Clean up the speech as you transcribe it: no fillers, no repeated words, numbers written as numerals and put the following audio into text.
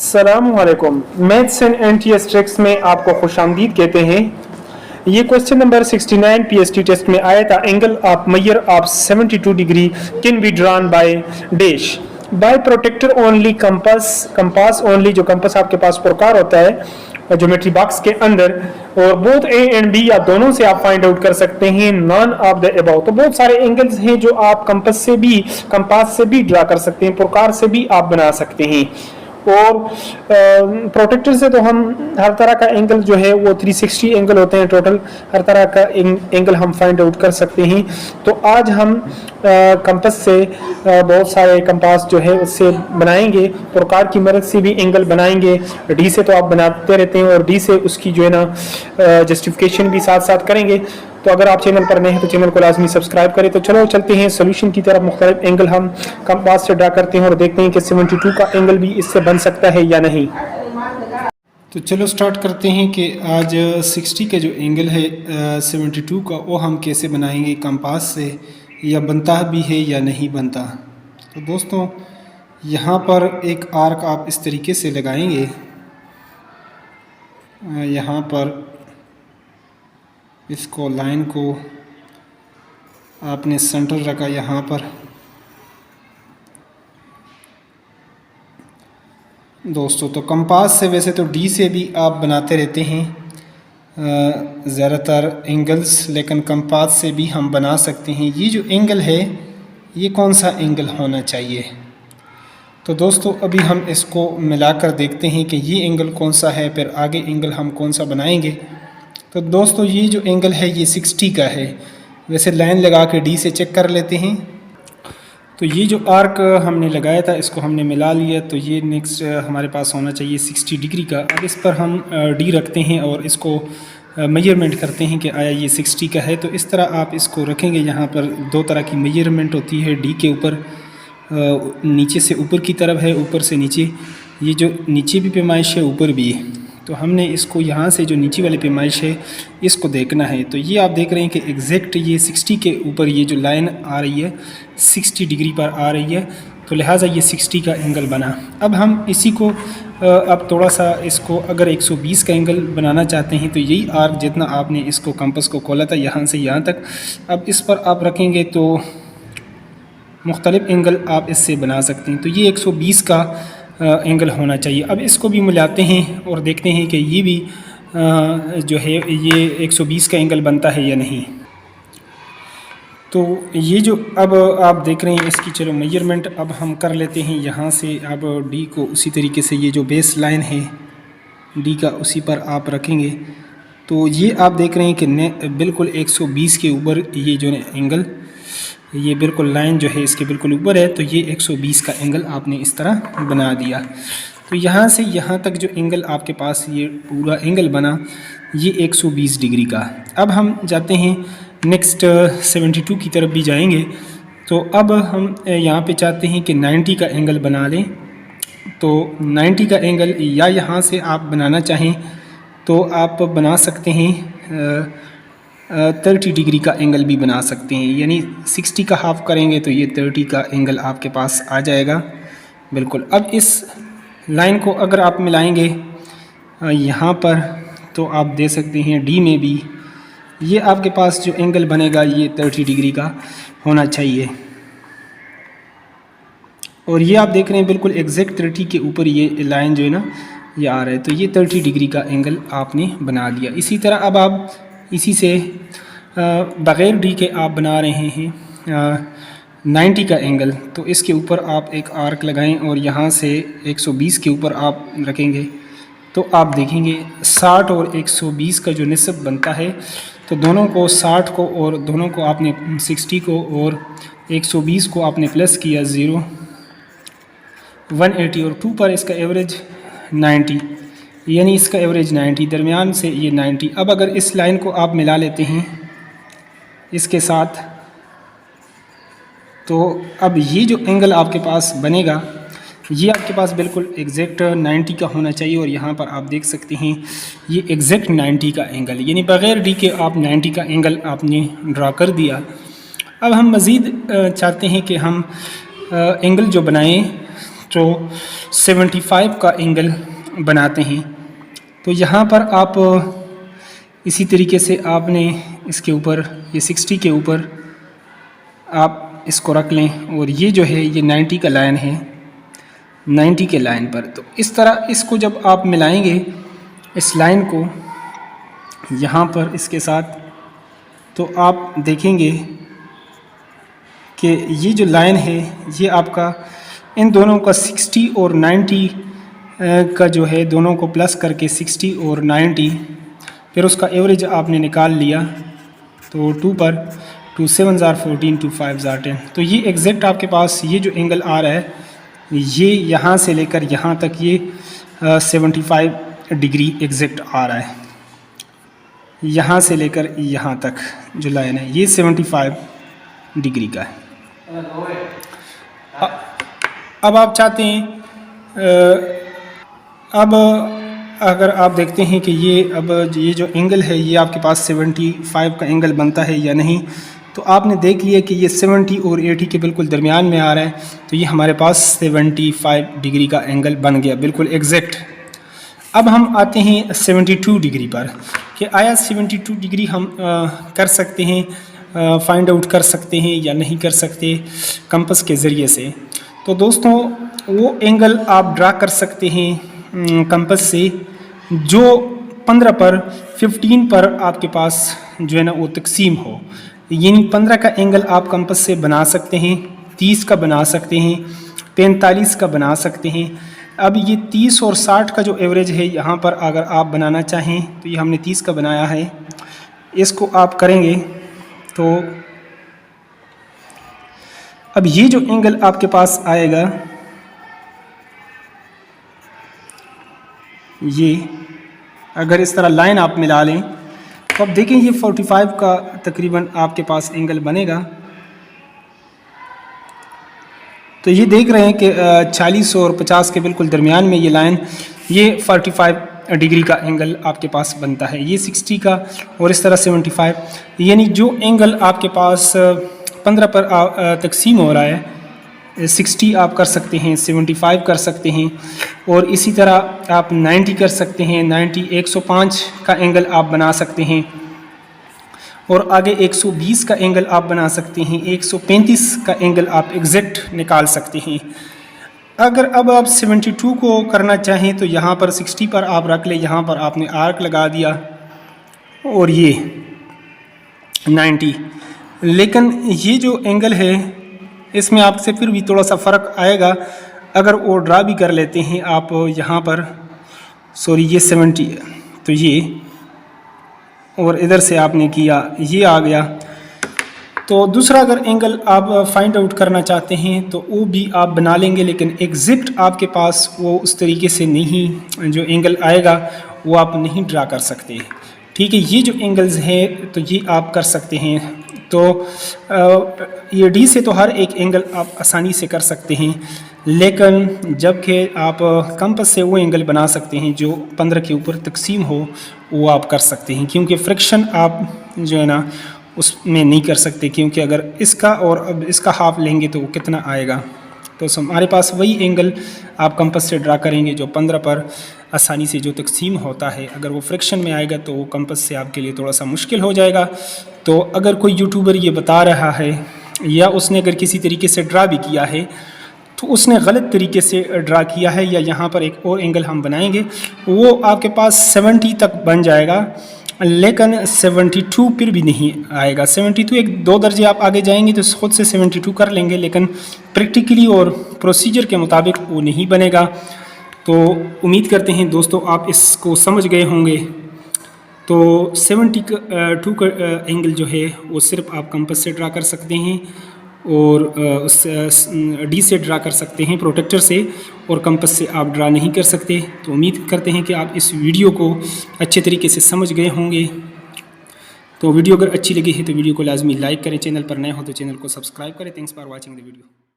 अस्सलामुअलैकुम। Maths and NTS tricks में आपको खुशामदीद कहते हैं। ये क्वेश्चन नंबर 69 पीएसटी टेस्ट में आया था। Angle of measure of 72 degree can be drawn by dash by protractor only compass only. जो कंपास आपके पास प्रकार होता है ज्योमेट्री बॉक्स के अंदर, और बोथ ए एंड बी या दोनों से आप फाइंड आउट कर सकते हैं। None of the above. तो बहुत सारे एंगल्स हैं जो आप कंपास से भी ड्रा कर सकते हैं, प्रकार से भी आप बना सकते हैं। और प्रोटेक्टर से तो हम हर तरह का एंगल जो है वो 360 एंगल होते हैं टोटल, हर तरह का एंगल हम फाइंड आउट कर सकते हैं। तो आज हम कंपास से बहुत सारे कंपास जो है उससे बनाएंगे, प्रकार की मदद से भी एंगल बनाएंगे। डी से तो आप बनाते रहते हैं और डी से उसकी जो है ना जस्टिफिकेशन भी साथ साथ करेंगे। तो अगर आप चैनल पर नए हैं तो चैनल को लाजमी सब्सक्राइब करें। तो चलो चलते हैं सोल्यूशन की तरफ। मुख्तलिफ एंगल हम कंपास से ड्रा करते हैं और देखते हैं कि 72 का एंगल भी इससे बन सकता है या नहीं। तो चलो स्टार्ट करते हैं कि आज 60 का जो एंगल है 72 का, वो हम कैसे बनाएंगे कंपास से, या बनता भी है या नहीं बनता। तो दोस्तों यहाँ पर एक आर्क आप इस तरीके से लगाएंगे। यहाँ पर इसको लाइन को आपने सेंटर रखा यहाँ पर। दोस्तों तो कंपास से वैसे तो डी से भी आप बनाते रहते हैं ज़्यादातर एंगल्स, लेकिन कंपास से भी हम बना सकते हैं। ये जो एंगल है ये कौन सा एंगल होना चाहिए। तो दोस्तों अभी हम इसको मिलाकर देखते हैं कि ये एंगल कौन सा है, फिर आगे एंगल हम कौन सा बनाएंगे। तो दोस्तों ये जो एंगल है ये 60 का है। वैसे लाइन लगा के डी से चेक कर लेते हैं। तो ये जो आर्क हमने लगाया था इसको हमने मिला लिया। तो ये नेक्स्ट हमारे पास होना चाहिए 60 डिग्री का। अब इस पर हम डी रखते हैं और इसको मेजरमेंट करते हैं कि आया ये 60 का है। तो इस तरह आप इसको रखेंगे। यहाँ पर दो तरह की मेजरमेंट होती है। डी के ऊपर नीचे से ऊपर की तरफ है, ऊपर से नीचे। ये जो नीचे भी पैमाइश है ऊपर भी है। तो हमने इसको यहाँ से जो नीचे वाली पैमाइश है इसको देखना है। तो ये आप देख रहे हैं कि एग्जैक्ट ये 60 के ऊपर ये जो लाइन आ रही है 60 डिग्री पर आ रही है। तो लिहाजा ये 60 का एंगल बना। अब हम इसी को अब थोड़ा सा इसको अगर 120 का एंगल बनाना चाहते हैं तो यही आर्क जितना आपने इसको कंपास को खोला था यहाँ से यहाँ तक, अब इस पर आप रखेंगे तो मुख्तलिफ एंगल आप इससे बना सकते हैं। तो ये 120 का एंगल होना चाहिए। अब इसको भी मिलाते हैं और देखते हैं कि ये भी जो है ये 120 का एंगल बनता है या नहीं। तो ये जो अब आप देख रहे हैं इसकी चलो मेजरमेंट अब हम कर लेते हैं। यहाँ से अब डी को उसी तरीके से ये जो बेस लाइन है डी का उसी पर आप रखेंगे। तो ये आप देख रहे हैं कि बिल्कुल 120 के ऊपर ये जो एंगल, ये बिल्कुल लाइन जो है इसके बिल्कुल ऊपर है। तो ये 120 का एंगल आपने इस तरह बना दिया। तो यहाँ से यहाँ तक जो एंगल आपके पास ये पूरा एंगल बना ये 120 डिग्री का। अब हम जाते हैं नेक्स्ट 72 की तरफ भी जाएंगे। तो अब हम यहाँ पे चाहते हैं कि 90 का एंगल बना लें। तो 90 का एंगल या यहाँ से आप बनाना चाहें तो आप बना सकते हैं 30 डिग्री का एंगल भी बना सकते हैं। यानी 60 का हाफ करेंगे तो ये 30 का एंगल आपके पास आ जाएगा बिल्कुल। अब इस लाइन को अगर आप मिलाएंगे यहाँ पर तो आप दे सकते हैं डी में भी ये आपके पास जो एंगल बनेगा ये 30 डिग्री का होना चाहिए। और ये आप देख रहे हैं बिल्कुल एग्जैक्ट 30 के ऊपर ये लाइन जो है ना ये आ रहा है। तो ये 30 डिग्री का एंगल आपने बना दिया। इसी तरह अब आप इसी से बग़ैर डी के आप बना रहे हैं 90 का एंगल। तो इसके ऊपर आप एक आर्क लगाएं और यहाँ से 120 के ऊपर आप रखेंगे। तो आप देखेंगे 60 और 120 का जो निस्ब बनता है तो दोनों को 60 को और दोनों को आपने 60 को और 120 को आपने प्लस किया 0 180 और 2 पर इसका एवरेज 90, यानी इसका एवरेज 90 दरमियान से ये 90। अब अगर इस लाइन को आप मिला लेते हैं इसके साथ तो अब ये जो एंगल आपके पास बनेगा ये आपके पास बिल्कुल एग्जैक्ट 90 का होना चाहिए। और यहाँ पर आप देख सकते हैं ये एग्जैक्ट 90 का एंगल, यानी बग़ैर डी के आप 90 का एंगल आपने ड्रा कर दिया। अब हम मज़ीद चाहते हैं कि हम एंगल जो बनाएं जो 75 का एंगल बनाते हैं। तो यहाँ पर आप इसी तरीके से आपने इसके ऊपर ये 60 के ऊपर आप इसको रख लें और ये जो है ये 90 का लाइन है, 90 के लाइन पर। तो इस तरह इसको जब आप मिलाएंगे इस लाइन को यहाँ पर इसके साथ, तो आप देखेंगे कि ये जो लाइन है ये आपका इन दोनों का 60 और 90 का जो है, दोनों को प्लस करके 60 और 90, फिर उसका एवरेज आपने निकाल लिया। तो 2 पर 2 7 ज़ार 14, 2 5 ज़ार 10। तो ये एग्जैक्ट आपके पास ये जो एंगल आ रहा है ये यहाँ से लेकर यहाँ तक ये 75 डिग्री एग्जैक्ट आ रहा है। यहाँ से लेकर यहाँ तक जो लाइन है ये 75 डिग्री का है। अब आप चाहते हैं अब अगर आप देखते हैं कि ये जो एंगल है ये आपके पास 75 का एंगल बनता है या नहीं, तो आपने देख लिया कि ये 70 और 80 के बिल्कुल दरमियान में आ रहा है। तो ये हमारे पास 75 डिग्री का एंगल बन गया, बिल्कुल एग्जैक्ट। अब हम आते हैं 72 डिग्री पर कि आया 72 डिग्री हम कर सकते हैं, फाइंड आउट कर सकते हैं या नहीं कर सकते कंपास के ज़रिए से। तो दोस्तों वो एंगल आप ड्रा कर सकते हैं कंपास से जो 15 पर 15 पर आपके पास जो है ना वो तकसीम हो। यानी 15 का एंगल आप कंपास से बना सकते हैं, 30 का बना सकते हैं, 45 का बना सकते हैं। अब ये 30 और 60 का जो एवरेज है यहाँ पर अगर आप बनाना चाहें तो ये हमने 30 का बनाया है, इसको आप करेंगे तो अब ये जो एंगल आपके पास आएगा ये अगर इस तरह लाइन आप मिला लें तो अब देखें ये 45 का तकरीबन आपके पास एंगल बनेगा। तो ये देख रहे हैं कि 40 और 50 के बिल्कुल दरमियान में ये लाइन, ये 45 डिग्री का एंगल आपके पास बनता है। ये 60 का और इस तरह 75, यानी जो एंगल आपके पास 15 पर तकसीम हो रहा है 60 आप कर सकते हैं, 75 कर सकते हैं और इसी तरह आप 90 कर सकते हैं। 90 105 का एंगल आप बना सकते हैं और आगे 120 का एंगल आप बना सकते हैं, 135 का एंगल आप एग्जैक्ट निकाल सकते हैं। अगर अब आप 72 को करना चाहें तो यहाँ पर 60 पर आप रख लें, यहाँ पर आपने आर्क लगा दिया और ये 90। लेकिन ये जो एंगल है इसमें आपसे फिर भी थोड़ा सा फ़र्क आएगा। अगर वो ड्रा भी कर लेते हैं आप यहाँ पर, सॉरी ये 70 तो ये, और इधर से आपने किया ये आ गया। तो दूसरा अगर एंगल आप फाइंड आउट करना चाहते हैं तो वो भी आप बना लेंगे, लेकिन एग्जैक्ट आपके पास वो उस तरीके से नहीं, जो एंगल आएगा वो आप नहीं ड्रा कर सकते। ठीक है, ये जो एंगल्स हैं तो ये आप कर सकते हैं। तो ये डी से तो हर एक एंगल आप आसानी से कर सकते हैं, लेकिन जबकि आप कंपास से वो एंगल बना सकते हैं जो 15 के ऊपर तकसीम हो, वो आप कर सकते हैं। क्योंकि फ्रिक्शन आप जो है ना उसमें नहीं कर सकते, क्योंकि अगर इसका और अब इसका हाफ लेंगे तो वो कितना आएगा। तो हमारे पास वही एंगल आप कंपास से ड्रा करेंगे जो 15 पर आसानी से जो तकसीम होता है। अगर वो फ्रिक्शन में आएगा तो वो कंपास से आपके लिए थोड़ा सा मुश्किल हो जाएगा। तो अगर कोई यूट्यूबर ये बता रहा है या उसने अगर किसी तरीके से ड्रा भी किया है तो उसने गलत तरीके से ड्रा किया है, या यहाँ पर एक और एंगल हम बनाएंगे वो आपके पास 70 तक बन जाएगा, लेकिन 72 फिर भी नहीं आएगा। 72 एक 2 दर्जे आप आगे जाएंगे तो खुद से 72 कर लेंगे, लेकिन प्रैक्टिकली और प्रोसीजर के मुताबिक वो नहीं बनेगा। तो उम्मीद करते हैं दोस्तों आप इसको समझ गए होंगे। तो 72 का एंगल जो है वो सिर्फ आप कंपास से ड्रा कर सकते हैं और उस डी से ड्रा कर सकते हैं, प्रोटेक्टर से, और कंपास से आप ड्रा नहीं कर सकते। तो उम्मीद करते हैं कि आप इस वीडियो को अच्छे तरीके से समझ गए होंगे। तो वीडियो अगर अच्छी लगी है तो वीडियो को लाजमी लाइक करें, चैनल पर नए हो तो चैनल को सब्सक्राइब करें। Thanks for watching the video.